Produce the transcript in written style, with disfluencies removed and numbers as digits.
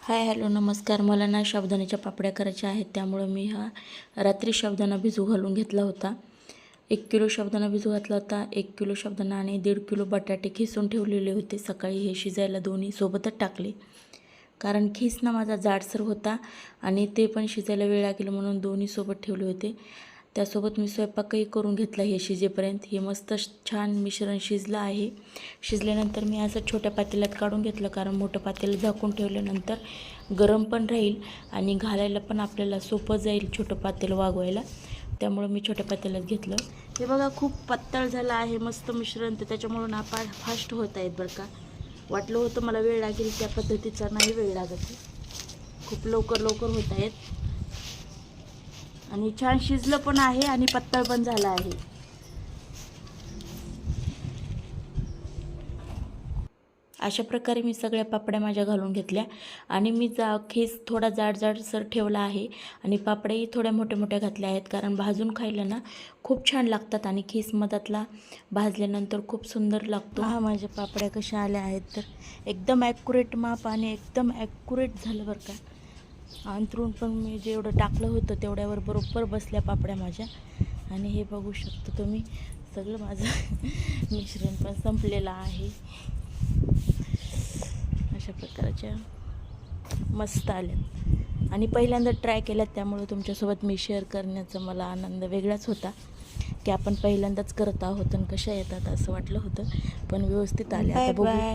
Hi hello नमस्कार. मला ना साबुदाण्याच्या पापड्या करायच्या आहेत, त्यामुळं मी रात्री साबुदाणा भिजू घालून घेतला होता. 1 किलो साबुदाणा भिजू घातला होता. 1 किलो साबुदाणा आणि 1.5 किलो बटाटे खिसून ठेवलेले होते. सकाळी हे शिजायला दोन्ही सोबतच टाकले, कारण खीस ना माझा जाडसर होता आणि ते पण शिजायला वेळ लागेल म्हणून दोन्ही सोबत ठेवले होते. त्यासोबत मी स्वयंपाकही करून घेतला हे शिजेपर्यंत. हे मस्त छान मिश्रण शिजलं आहे. शिजल्यानंतर मी असं छोट्या पातेल्यात काढून घेतलं, कारण मोठं पातेलं झाकून ठेवल्यानंतर गरम पण राहील आणि घालायला पण आपल्याला सोपं जाईल छोटं पातेलं वागवायला. त्यामुळं मी छोट्या पातेल्यात घेतलं. हे बघा खूप पातळ झालं आहे मस्त मिश्रण, तर त्याच्यामुळं आपण फास्ट होत आहेत बरं का. वाटलं होतं मला वेळ लागेल, त्या पद्धतीचा नाही वेळ लागत. खूप लवकर होत आहेत आणि छान शिजलं पण आहे आणि पातळ पण झालं आहे. अशा प्रकारे मी सगळ्या पापड्या माझ्या घालून घेतल्या आणि मी खीस थोडा जाडसर ठेवला आहे आणि पापड्याही थोड्या मोठ्या घातल्या आहेत, कारण भाजून खायला ना खूप छान लागतात आणि खीस मधातला भाजल्यानंतर खूप सुंदर लागतो. माझ्या पापड्या कशा आल्या आहेत तर एकदम ॲक्युरेट माप आणि एकदम ॲक्युरेट झालं बरं का. अंतरून पण मी जेवढं टाकलं होतं तेवढ्यावर बरोबर बसल्या पापड्या माझ्या. आणि हे बघू शकतो तुम्ही, सगळं माझं मिश्रण पण संपलेलं आहे. अशा प्रकारच्या मस्त आल्यात आणि पहिल्यांदा ट्राय केल्यात, त्यामुळे तुमच्यासोबत मी शेअर करण्याचा मला आनंद वेगळाच होता की आपण पहिल्यांदाच करत आहोत आणि कशा येतात असं वाटलं होतं, पण व्यवस्थित आल्या. आता बघू